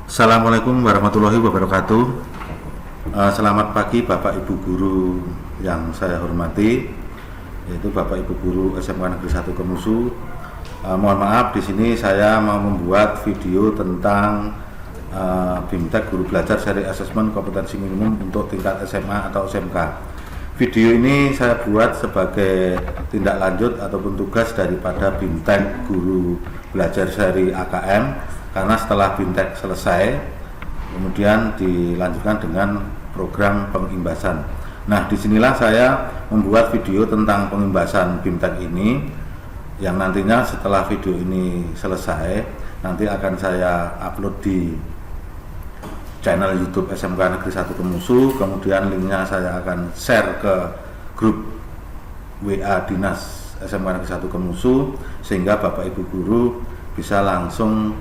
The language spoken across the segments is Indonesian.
Assalamualaikum warahmatullahi wabarakatuh. Selamat pagi Bapak Ibu Guru yang saya hormati, yaitu Bapak Ibu Guru SMK Negeri 1 Kemusu. Mohon maaf, di sini saya mau membuat video tentang BIMTEK Guru Belajar Seri Asesmen Kompetensi Minimum untuk tingkat SMA atau SMK. Video ini saya buat sebagai tindak lanjut ataupun tugas daripada BIMTEK Guru Belajar Seri AKM, karena setelah BIMTEK selesai kemudian dilanjutkan dengan program pengimbasan. Nah, disinilah saya membuat video tentang pengimbasan BIMTEK ini, yang nantinya setelah video ini selesai nanti akan saya upload di channel YouTube SMK Negeri 1 Kemusu. Kemudian linknya saya akan share ke grup WA Dinas SMK Negeri 1 Kemusu, sehingga Bapak Ibu Guru bisa langsung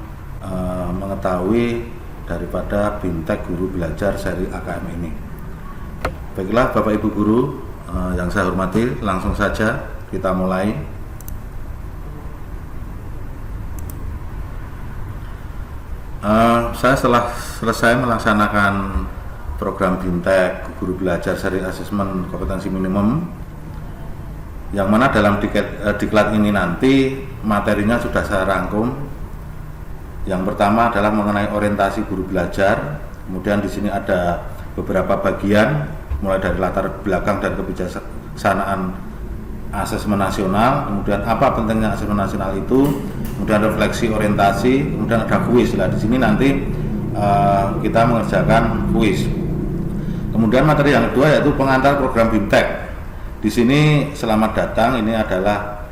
mengetahui daripada BIMTEK Guru Belajar Seri AKM ini. Baiklah Bapak Ibu Guru yang saya hormati, langsung saja kita mulai. Saya setelah selesai melaksanakan program BIMTEK Guru Belajar Seri Asesmen Kompetensi Minimum, yang mana dalam diklat ini nanti materinya sudah saya rangkum. Yang pertama adalah mengenai orientasi guru belajar. Kemudian di sini ada beberapa bagian, mulai dari latar belakang dan kebijaksanaan asesmen nasional, kemudian apa pentingnya asesmen nasional itu, kemudian refleksi orientasi, kemudian ada kuis. Nah, di sini nanti kita mengerjakan kuis. Kemudian materi yang kedua yaitu pengantar program BIMTEK. Di sini selamat datang, ini adalah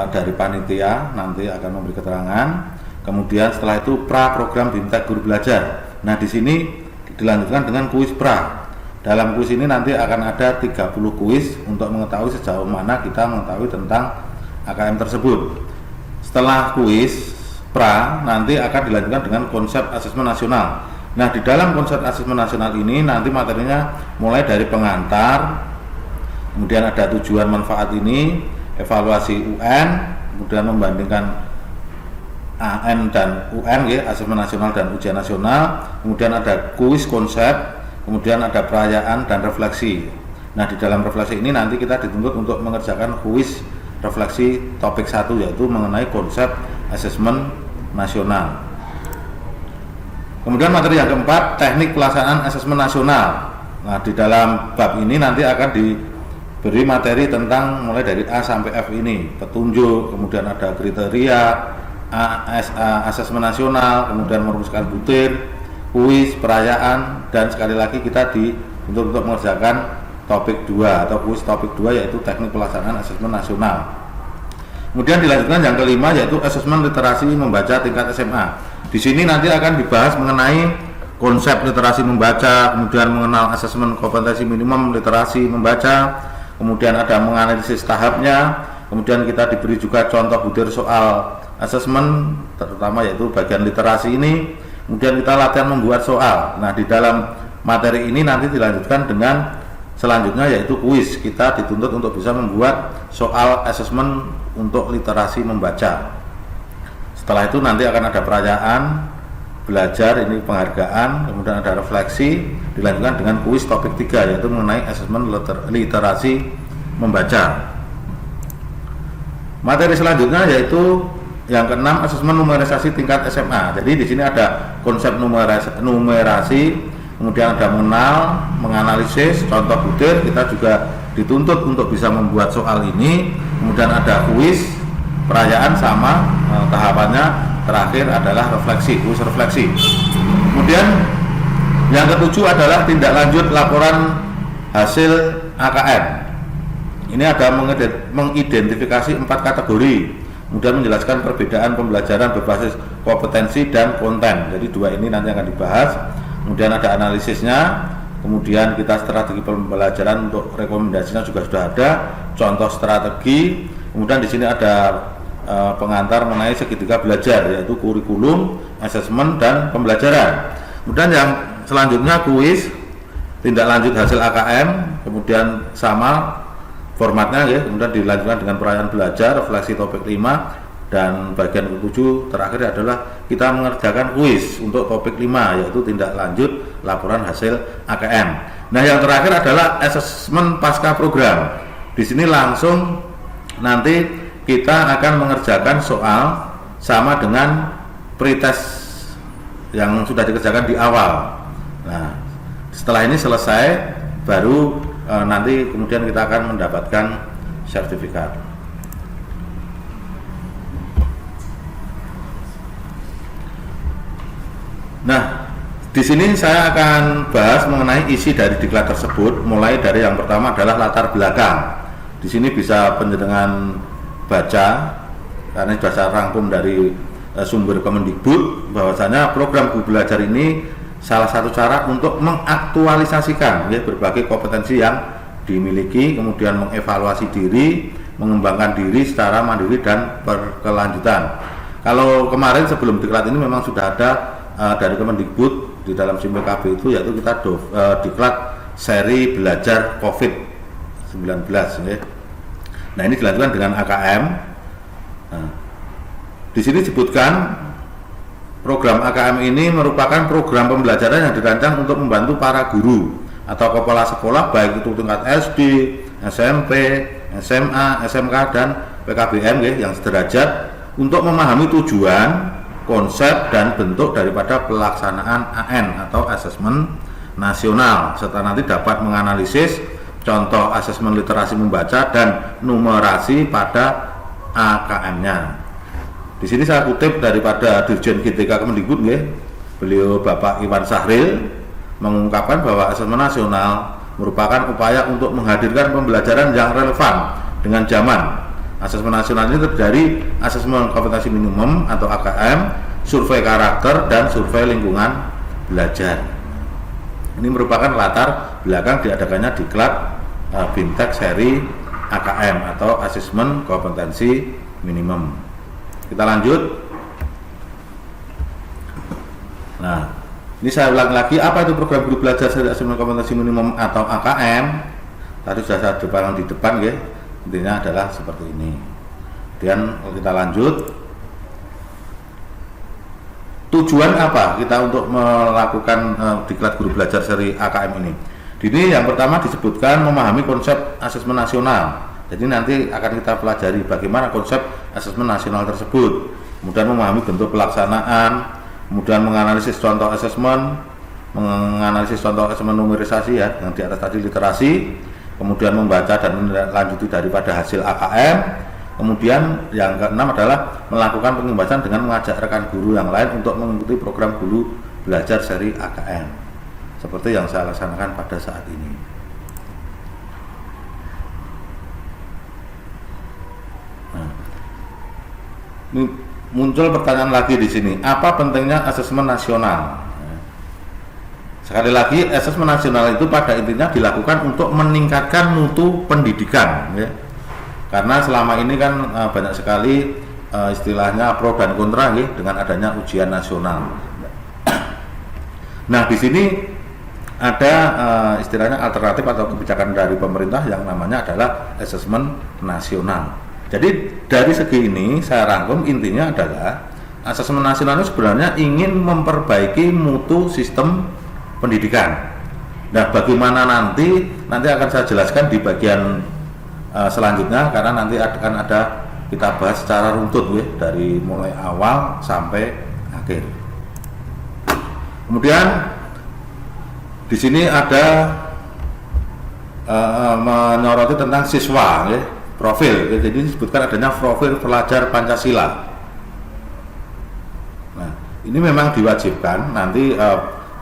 dari panitia, nanti akan memberi keterangan. Kemudian setelah itu pra program BIMTEK Guru Belajar. Nah, di sini dilanjutkan dengan kuis pra. Dalam kuis ini nanti akan ada 30 kuis untuk mengetahui sejauh mana kita mengetahui tentang AKM tersebut. Setelah kuis pra nanti akan dilanjutkan dengan konsep asesmen nasional. Nah, di dalam konsep asesmen nasional ini nanti materinya mulai dari pengantar, kemudian ada tujuan manfaat ini, evaluasi UN, kemudian membandingkan AN dan UN, ya, asesmen nasional dan ujian nasional, kemudian ada kuis konsep, kemudian ada perayaan dan refleksi. Nah, di dalam refleksi ini nanti kita dituntut untuk mengerjakan kuis refleksi topik 1, yaitu mengenai konsep asesmen nasional. Kemudian materi yang keempat, teknik pelaksanaan asesmen nasional. Nah, di dalam bab ini nanti akan diberi materi tentang mulai dari A sampai F ini, petunjuk, kemudian ada kriteria, asesmen nasional, kemudian merumuskan butir, kuis, perayaan, dan sekali lagi kita untuk mengerjakan topik 2 atau kuis topik 2, yaitu teknik pelaksanaan asesmen nasional. Kemudian dilanjutkan yang kelima, yaitu asesmen literasi membaca tingkat SMA. Di sini nanti akan dibahas mengenai konsep literasi membaca, kemudian mengenal asesmen kompetensi minimum literasi membaca, kemudian ada menganalisis tahapnya, kemudian kita diberi juga contoh butir soal asesmen, terutama yaitu bagian literasi ini. Kemudian kita latihan membuat soal. Nah, di dalam materi ini nanti dilanjutkan dengan selanjutnya yaitu kuis. Kita dituntut untuk bisa membuat soal asesmen untuk literasi membaca. Setelah itu nanti akan ada perayaan belajar, ini penghargaan, kemudian ada refleksi, dilanjutkan dengan kuis topik 3 yaitu mengenai asesmen literasi membaca. Materi selanjutnya yaitu yang keenam, asesmen numerisasi tingkat SMA. Jadi di sini ada konsep numerasi, kemudian ada mengenal, menganalisis, contoh butir. Kita juga dituntut untuk bisa membuat soal ini. Kemudian ada kuis, perayaan sama tahapannya. Terakhir adalah refleksi, kuis refleksi. Kemudian yang ketujuh adalah tindak lanjut laporan hasil AKM. Ini ada mengidentifikasi 4 kategori. Kemudian menjelaskan perbedaan pembelajaran berbasis kompetensi dan konten. Jadi 2 ini nanti akan dibahas. Kemudian ada analisisnya. Kemudian kita strategi pembelajaran untuk rekomendasinya juga sudah ada. Contoh strategi. Kemudian di sini ada pengantar mengenai segitiga belajar, yaitu kurikulum, asesmen, dan pembelajaran. Kemudian yang selanjutnya kuis, tindak lanjut hasil AKM. Kemudian sama formatnya, ya, kemudian dilanjutkan dengan perayaan belajar, refleksi topik 5, Dan bagian ke-7 terakhir adalah kita mengerjakan kuis untuk topik 5, yaitu tindak lanjut laporan hasil AKM. Nah, yang terakhir adalah asesmen pasca program. Di sini langsung nanti kita akan mengerjakan soal sama dengan pretest yang sudah dikerjakan di awal. Nah, setelah ini selesai baru nanti kemudian kita akan mendapatkan sertifikat. Nah, di sini saya akan bahas mengenai isi dari diklat tersebut, mulai dari yang pertama adalah latar belakang. Di sini bisa penjenengan baca, karena sudah saya rangkum dari sumber Kemendikbud, bahwasanya program Guru Belajar ini salah satu cara untuk mengaktualisasikan ya, berbagai kompetensi yang dimiliki, kemudian mengevaluasi diri, mengembangkan diri secara mandiri dan berkelanjutan. Kalau kemarin sebelum diklat ini memang sudah ada dari Kemendikbud di dalam SIMPE KB itu, yaitu kita diklat seri belajar COVID-19 ya. Nah, ini dilanjutkan dengan AKM. Nah, di sini disebutkan program AKM ini merupakan program pembelajaran yang dirancang untuk membantu para guru atau kepala sekolah baik itu tingkat SD, SMP, SMA, SMK dan PKBM ya, yang sederajat untuk memahami tujuan, konsep dan bentuk daripada pelaksanaan AN atau asesmen nasional, serta nanti dapat menganalisis contoh asesmen literasi membaca dan numerasi pada AKM-nya. Di sini saya kutip daripada Dirjen GTK Kemendikbud ya. Beliau Bapak Iwan Sahril mengungkapkan bahwa asesmen nasional merupakan upaya untuk menghadirkan pembelajaran yang relevan dengan zaman. Asesmen nasional ini terdiri dari asesmen kompetensi minimum atau AKM, survei karakter, dan survei lingkungan belajar. Ini merupakan latar belakang diadakannya diklat BIMTEK seri AKM atau asesmen kompetensi minimum. Kita lanjut. Nah, ini saya ulang lagi, apa itu program Guru Belajar seri asesmen kompetensi minimum atau AKM? Tadi sudah saya depan di depan ya. Intinya adalah seperti ini. Kemudian kita lanjut. Tujuan apa kita untuk melakukan diklat Guru Belajar seri AKM ini? Ini yang pertama disebutkan memahami konsep asesmen nasional. Jadi nanti akan kita pelajari bagaimana konsep asesmen nasional tersebut. Kemudian memahami bentuk pelaksanaan, kemudian menganalisis contoh asesmen, numerisasi ya, yang di atas tadi literasi, kemudian membaca dan menindaklanjuti daripada hasil AKM. Kemudian yang keenam adalah melakukan pengembasan dengan mengajak rekan guru yang lain untuk mengikuti program Guru Belajar seri AKM seperti yang saya laksanakan pada saat ini. Nah, ini muncul pertanyaan lagi di sini, apa pentingnya asesmen nasional? Sekali lagi, asesmen nasional itu pada intinya dilakukan untuk meningkatkan mutu pendidikan ya. Karena selama ini kan banyak sekali istilahnya pro dan kontra ya, dengan adanya ujian nasional. Nah, di sini ada istilahnya alternatif atau kebijakan dari pemerintah yang namanya adalah asesmen nasional. Jadi dari segi ini saya rangkum, intinya adalah asesmen nasional itu sebenarnya ingin memperbaiki mutu sistem pendidikan. Nah, bagaimana nanti akan saya jelaskan di bagian selanjutnya, karena nanti akan ada kita bahas secara runtut ya, dari mulai awal sampai akhir. Kemudian di sini ada menyoroti tentang siswa ya, profil ya, jadi disebutkan adanya profil pelajar Pancasila. Nah, ini memang diwajibkan nanti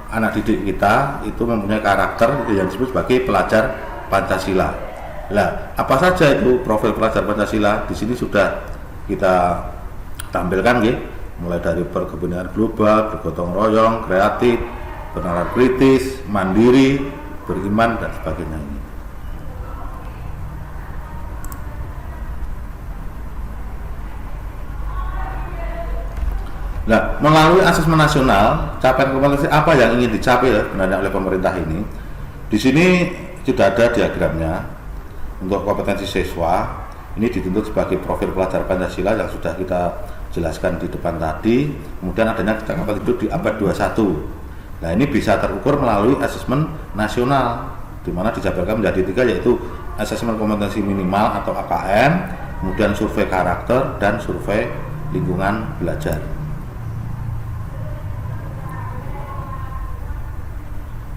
anak didik kita itu mempunyai karakter yang disebut sebagai pelajar Pancasila. Nah, apa saja itu profil pelajar Pancasila? Di sini sudah kita tampilkan ya, mulai dari berkepentingan global, bergotong royong, kreatif, bernalar kritis, mandiri, beriman dan sebagainya ini. Nah, melalui asesmen nasional, capaian kompetensi apa yang ingin dicapai sebenarnya oleh pemerintah ini? Di sini sudah ada diagramnya untuk kompetensi siswa. Ini dituntut sebagai profil pelajar Pancasila yang sudah kita jelaskan di depan tadi. Kemudian adanya kecakapan hidup di abad 21. Nah, ini bisa terukur melalui asesmen nasional, di mana dijabarkan menjadi 3, yaitu asesmen kompetensi minimal atau AKM, kemudian survei karakter, dan survei lingkungan belajar.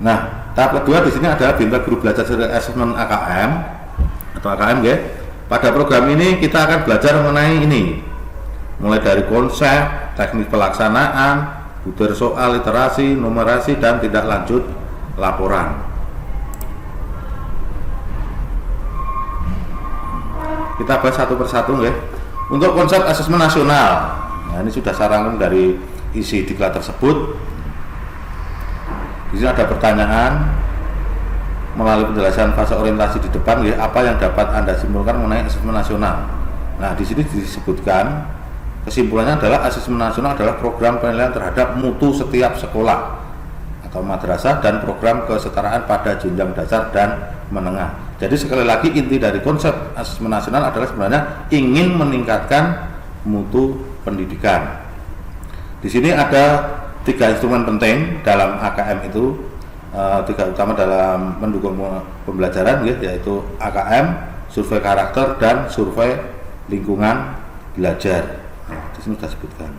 Nah, tahap kedua di sini adalah bintang guru belajar asesmen AKM atau AKM ya. Pada program ini kita akan belajar mengenai ini, mulai dari konsep, teknik pelaksanaan, butir soal, literasi, numerasi, dan tindak lanjut laporan. Kita bahas satu persatu ya. Untuk konsep asesmen nasional, nah ini sudah saya rangkum dari isi diklat tersebut. Di sini ada pertanyaan melalui penjelasan fase orientasi di depan, ya, apa yang dapat Anda simpulkan mengenai asesmen nasional. Nah, di sini disebutkan kesimpulannya adalah asesmen nasional adalah program penilaian terhadap mutu setiap sekolah atau madrasah dan program kesetaraan pada jenjang dasar dan menengah. Jadi sekali lagi inti dari konsep asesmen nasional adalah sebenarnya ingin meningkatkan mutu pendidikan. Di sini ada 3 instrumen penting dalam AKM itu, 3 utama dalam mendukung pembelajaran ya, yaitu AKM, survei karakter, dan survei lingkungan belajar. Nah, di sini sudah sebutkan.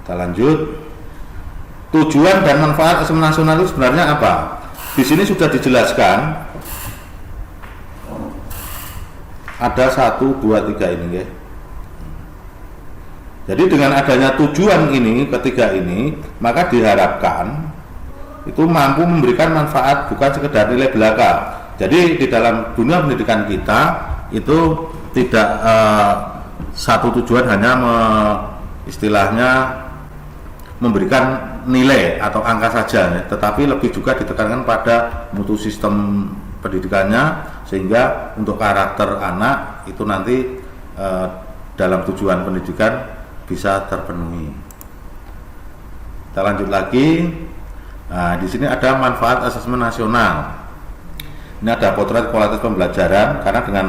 Kita lanjut. Tujuan dan manfaat asesmen nasional itu sebenarnya apa? Di sini sudah dijelaskan. Ada 1, 2, 3 ini ya. Jadi dengan adanya tujuan ini, ketiga ini, maka diharapkan itu mampu memberikan manfaat, bukan sekedar nilai belaka. Jadi di dalam dunia pendidikan kita itu tidak satu tujuan hanya istilahnya memberikan nilai atau angka saja, ya, tetapi lebih juga ditekankan pada mutu sistem pendidikannya, sehingga untuk karakter anak itu nanti dalam tujuan pendidikan bisa terpenuhi. Kita lanjut lagi. Nah, di sini ada manfaat asesmen nasional. Ini ada potret kualitas pembelajaran, karena dengan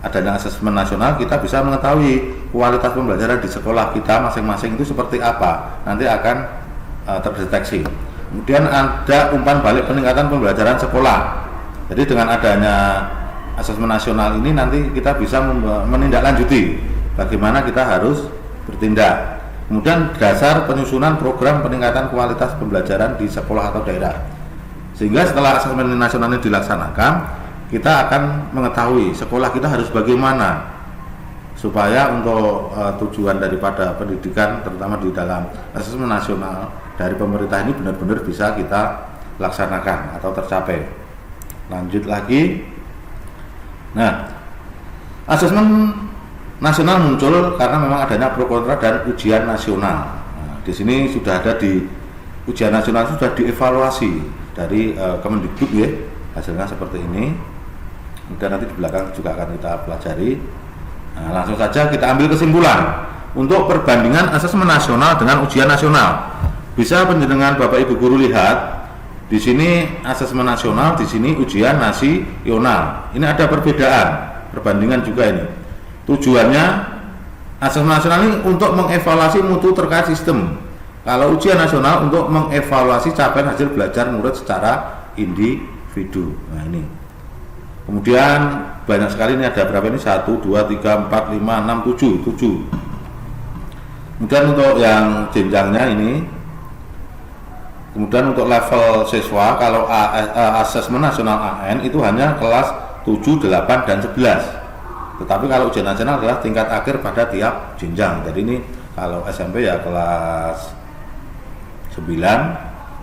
adanya asesmen nasional kita bisa mengetahui kualitas pembelajaran di sekolah kita masing-masing itu seperti apa. Nanti akan terdeteksi. Kemudian ada umpan balik peningkatan pembelajaran sekolah. Jadi dengan adanya asesmen nasional ini nanti kita bisa menindaklanjuti bagaimana kita harus bertindak. Kemudian dasar penyusunan program peningkatan kualitas pembelajaran di sekolah atau daerah. Sehingga setelah asesmen nasional ini dilaksanakan, kita akan mengetahui sekolah kita harus bagaimana supaya untuk tujuan daripada pendidikan, terutama di dalam asesmen nasional dari pemerintah ini benar-benar bisa kita laksanakan atau tercapai. Lanjut lagi. Nah, asesmen nasional muncul karena memang adanya pro kontra dan ujian nasional. Nah, di sini sudah ada di ujian nasional sudah dievaluasi dari Kemendikbud ya, hasilnya seperti ini. Kemudian nanti di belakang juga akan kita pelajari. Nah, langsung saja kita ambil kesimpulan untuk perbandingan asesmen nasional dengan ujian nasional. Bisa penjenengan Bapak Ibu guru lihat di sini asesmen nasional, di sini ujian nasional. Ini ada perbedaan, perbandingan juga ini. Tujuannya asesmen nasional ini untuk mengevaluasi mutu terkait sistem. Kalau ujian nasional untuk mengevaluasi capaian hasil belajar murid secara individu. Nah ini. Kemudian banyak sekali ini ada berapa ini? 1, 2, 3, 4, 5, 6, 7. Kemudian untuk yang jenjangnya ini. Kemudian untuk level siswa kalau asesmen nasional AN itu hanya kelas 7, 8, dan 11. Tetapi kalau ujian nasional adalah tingkat akhir pada tiap jenjang. Jadi ini kalau SMP ya kelas 9,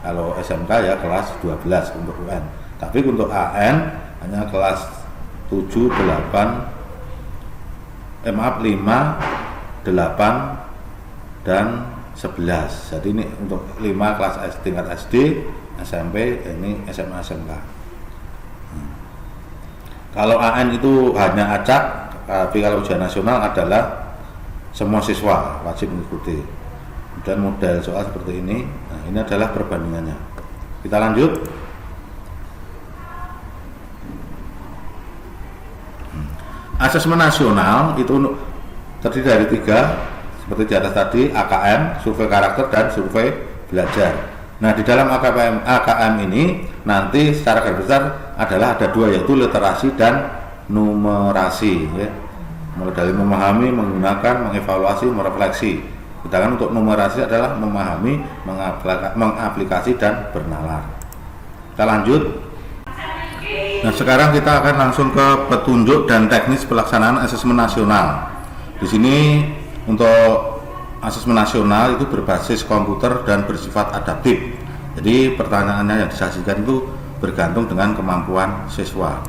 kalau SMK ya kelas 12 untuk UN. Tapi untuk AN hanya kelas 7, 8, 5, 8, dan 11. Jadi ini untuk 5 kelas tingkat SD, SMP, ini SMA, SMK. Kalau AN itu hanya acak, tapi kalau ujian nasional adalah semua siswa wajib mengikuti. Dan model soal seperti ini. Nah, ini adalah perbandingannya. Kita lanjut. Asesmen nasional itu terdiri dari 3 seperti di atas tadi, AKM, survei karakter dan survei belajar. Nah, di dalam AKM ini nanti secara garis besar adalah ada 2, yaitu literasi dan numerasi ya. Mulai dari memahami, menggunakan, mengevaluasi, merefleksi. Sedangkan untuk numerasi adalah memahami, mengaplikasi dan bernalar. Kita lanjut. Nah, sekarang kita akan langsung ke petunjuk dan teknis pelaksanaan asesmen nasional. Di sini untuk asesmen nasional itu berbasis komputer dan bersifat adaptif. Jadi pertanyaannya yang disajikan itu bergantung dengan kemampuan siswa.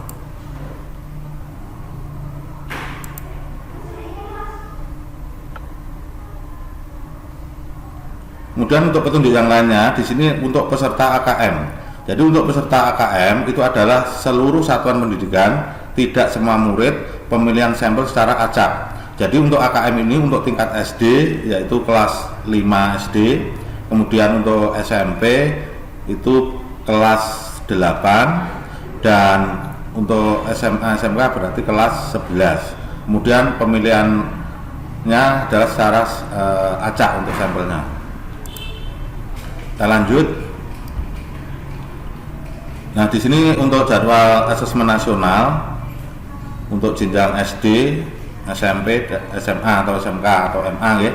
Kemudian untuk petunjuk yang lainnya di sini untuk peserta AKM. Jadi untuk peserta AKM itu adalah seluruh satuan pendidikan, tidak semua murid, pemilihan sampel secara acak. Jadi untuk AKM ini untuk tingkat SD yaitu kelas 5 SD, kemudian untuk SMP itu kelas 8 dan untuk SMA SMK berarti kelas 11. Kemudian pemilihannya adalah secara acak untuk sampelnya. Kita lanjut. Nah, di sini untuk jadwal asesmen nasional untuk jenjang SD, SMP, SMA atau SMK atau MA ya.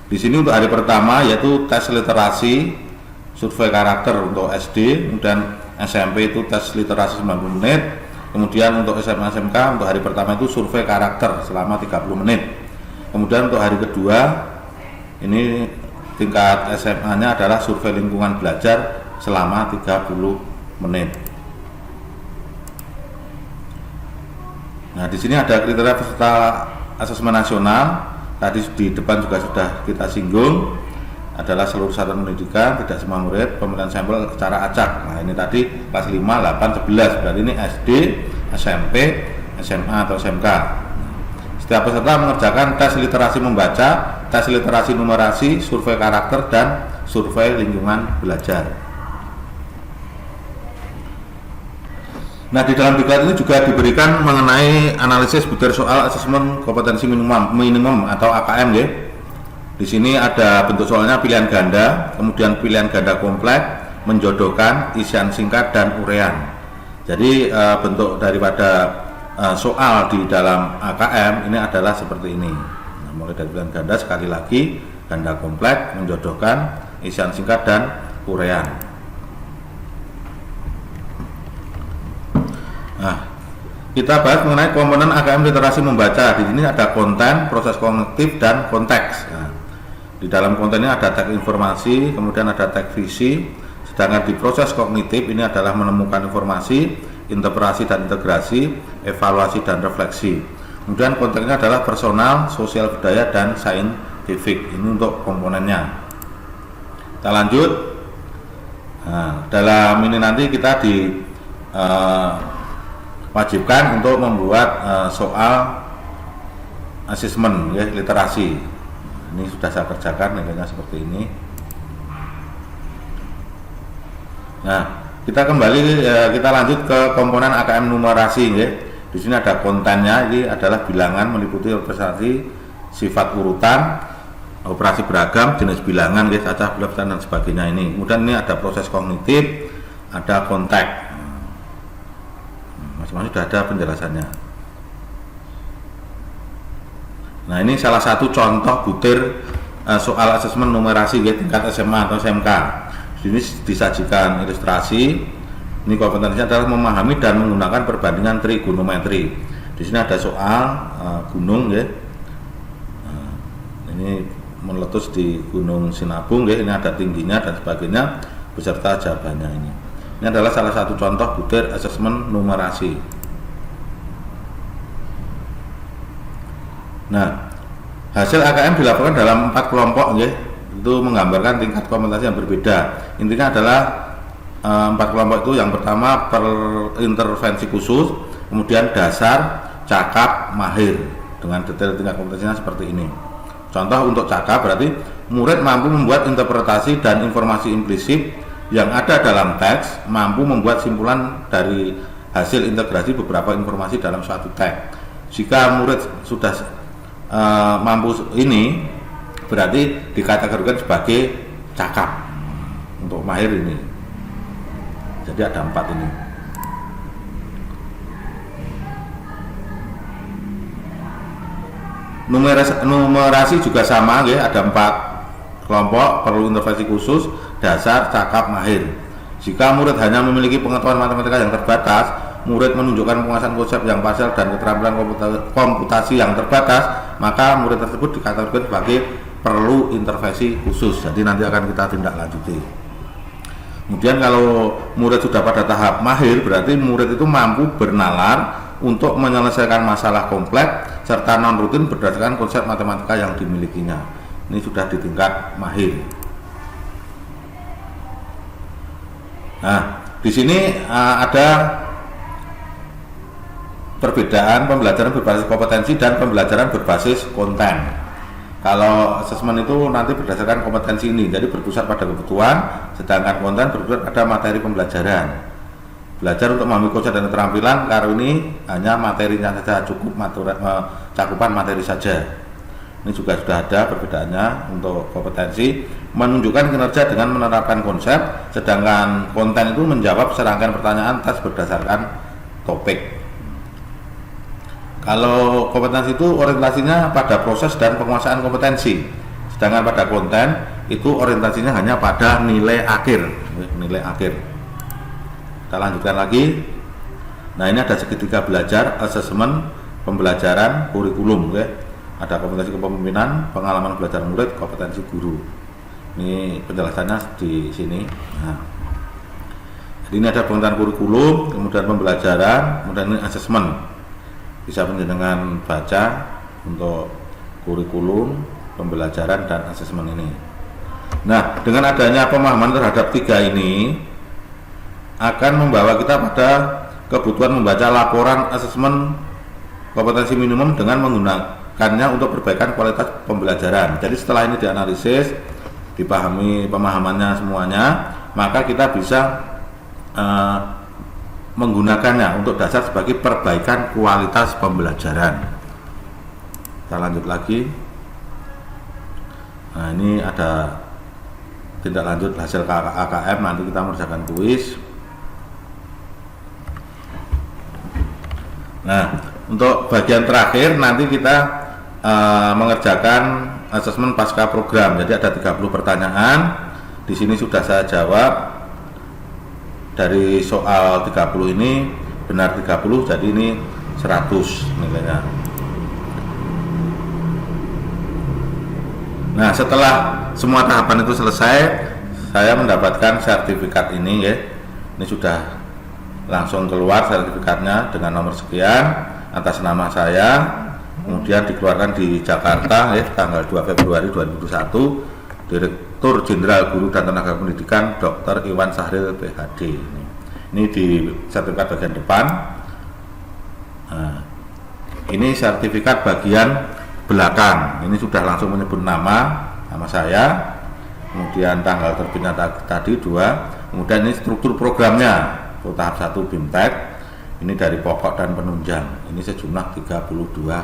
Di sini untuk hari pertama yaitu tes literasi, survei karakter untuk SD, kemudian SMP itu tes literasi 90 menit. Kemudian untuk SMA SMK untuk hari pertama itu survei karakter selama 30 menit. Kemudian untuk hari kedua ini tingkat SMA-nya adalah survei lingkungan belajar selama 30 menit. Nah, di sini ada kriteria peserta asesmen nasional. Tadi di depan juga sudah kita singgung, adalah seluruh satuan pendidikan, tidak semua murid, pemilihan sampel secara acak. Nah, ini tadi kelas 5, 8, 11, berarti ini SD, SMP, SMA atau SMK. Setiap peserta mengerjakan tes literasi membaca, tes literasi numerasi, survei karakter, dan survei lingkungan belajar. Nah, di dalam diklat ini juga diberikan mengenai analisis butir soal asesmen kompetensi minimum atau AKM ya. Di sini ada bentuk soalnya pilihan ganda, kemudian pilihan ganda kompleks, menjodohkan, isian singkat dan urean. Jadi bentuk daripada soal di dalam AKM ini adalah seperti ini. Nah, mulai dari pilihan ganda sekali lagi, ganda kompleks, menjodohkan, isian singkat dan urean. Nah, kita bahas mengenai komponen AKM literasi membaca. Di sini ada konten, proses kognitif, dan konteks. Nah, di dalam konten ini ada teks informasi, kemudian ada teks visi. Sedangkan di proses kognitif ini adalah menemukan informasi, interpretasi dan integrasi, evaluasi dan refleksi. Kemudian konteksnya adalah personal, sosial budaya, dan saintifik. Ini untuk komponennya. Kita lanjut. Nah, dalam ini nanti kita wajibkan untuk membuat soal asesmen ya, literasi. Ini sudah saya kerjakan nilainya seperti ini. Nah, kita kembali kita lanjut ke komponen AKM numerasi ya. Di sini ada kontennya, ini adalah bilangan meliputi representasi, sifat urutan, operasi beragam, jenis bilangan, ya, cacah, belebatan dan sebagainya ini. Kemudian ini ada proses kognitif, ada konteks. Masing-masing sudah ada penjelasannya. Nah, ini salah satu contoh butir soal asesmen numerasi ya, tingkat SMA atau SMK. Di sini disajikan ilustrasi. Ini kompetensinya adalah memahami dan menggunakan perbandingan trigonometri. Di sini ada soal gunung ya. Ini meletus di Gunung Sinabung ya. Ini ada tingginya dan sebagainya beserta jawabannya ini. Ini adalah salah satu contoh butir asesmen numerasi. Nah, hasil AKM dilakukan dalam 4 kelompok ya. Itu menggambarkan tingkat kompetensi yang berbeda. Intinya adalah 4 kelompok itu, yang pertama intervensi khusus, kemudian dasar, cakap, mahir. Dengan detail tingkat kompetensinya seperti ini. Contoh untuk cakap berarti murid mampu membuat interpretasi dan informasi implisit yang ada dalam teks, mampu membuat simpulan dari hasil integrasi beberapa informasi dalam suatu teks. Jika murid sudah mampu ini, berarti dikategorikan sebagai cakap untuk mahir ini. Jadi ada 4 ini. Numerasi juga sama ya, ada 4 kelompok, perlu intervensi khusus, dasar, cakap, mahir. Jika murid hanya memiliki pengetahuan matematika yang terbatas, murid menunjukkan penguasaan konsep yang parsial dan keterampilan komputasi yang terbatas, maka murid tersebut dikategorikan sebagai perlu intervensi khusus. Jadi nanti akan kita tindak lanjuti. Kemudian kalau murid sudah pada tahap mahir, berarti murid itu mampu bernalar untuk menyelesaikan masalah kompleks serta non rutin berdasarkan konsep matematika yang dimilikinya. Ini sudah di tingkat mahir. Nah, di sini ada perbedaan pembelajaran berbasis kompetensi dan pembelajaran berbasis konten. Kalau asesmen itu nanti berdasarkan kompetensi ini, jadi berpusat pada kebutuhan, sedangkan konten berpusat pada materi pembelajaran. Belajar untuk memahami konsep dan keterampilan, karena ini hanya materinya saja, cukup cakupan materi saja. Ini juga sudah ada perbedaannya. Untuk kompetensi menunjukkan kinerja dengan menerapkan konsep, sedangkan konten itu menjawab serangkaian pertanyaan tes berdasarkan topik. Kalau kompetensi itu orientasinya pada proses dan penguasaan kompetensi, sedangkan pada konten itu orientasinya hanya pada nilai akhir. Nilai akhir. Kita lanjutkan lagi. Nah, ini ada segitiga belajar, asesmen, pembelajaran, kurikulum. Ada kompetensi kepemimpinan, pengalaman belajar murid, kompetensi guru. Ini penjelasannya di sini. Nah, jadi ini ada pengetahuan kurikulum, kemudian pembelajaran, kemudian ini asesmen. Bisa dengan baca untuk kurikulum, pembelajaran, dan asesmen ini. Nah, dengan adanya pemahaman terhadap 3 ini akan membawa kita pada kebutuhan membaca laporan asesmen kompetensi minimum dengan menggunakannya untuk perbaikan kualitas pembelajaran. Jadi setelah ini dianalisis, dipahami pemahamannya semuanya, maka kita bisa menggunakannya untuk dasar sebagai perbaikan kualitas pembelajaran. Kita lanjut lagi. Nah, ini ada tindak lanjut hasil AKM, nanti kita mengerjakan kuis. Nah, untuk bagian terakhir nanti kita mengerjakan asesmen pasca program. Jadi ada 30 pertanyaan. Di sini sudah saya jawab. Dari soal 30 ini benar 30, jadi ini 100 nilainya. Nah, setelah semua tahapan itu selesai, saya mendapatkan sertifikat ini ya. Ini sudah langsung keluar sertifikatnya dengan nomor sekian atas nama saya, kemudian dikeluarkan di Jakarta ya, tanggal 2 Februari 2021. Direktur Jenderal Guru dan Tenaga Pendidikan Dr. Iwan Sahril PhD. Ini di sertifikat bagian depan. Nah, ini sertifikat bagian belakang. Ini sudah langsung menyebut nama saya, kemudian tanggal terbitnya tadi 2, kemudian ini struktur programnya untuk tahap 1 BIMTEK. Ini dari pokok dan penunjang. Ini sejumlah 32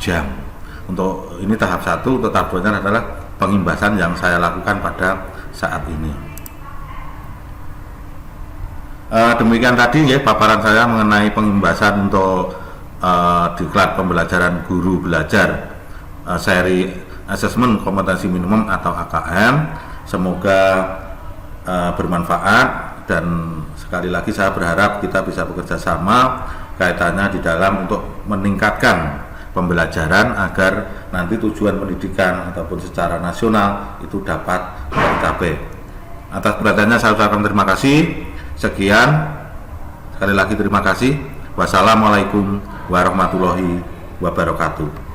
jam. Untuk ini tahap 1, untuk tahap 2 adalah pengimbasan yang saya lakukan pada saat ini. Demikian tadi ya paparan saya mengenai pengimbasan untuk diklat pembelajaran guru belajar seri asesmen kompetensi minimum atau AKM. Semoga bermanfaat, dan sekali lagi saya berharap kita bisa bekerja sama kaitannya di dalam untuk meningkatkan pembelajaran agar nanti tujuan pendidikan ataupun secara nasional itu dapat tercapai. Atas perhatiannya saya ucapkan terima kasih. Sekian, sekali lagi terima kasih. Wassalamualaikum warahmatullahi wabarakatuh.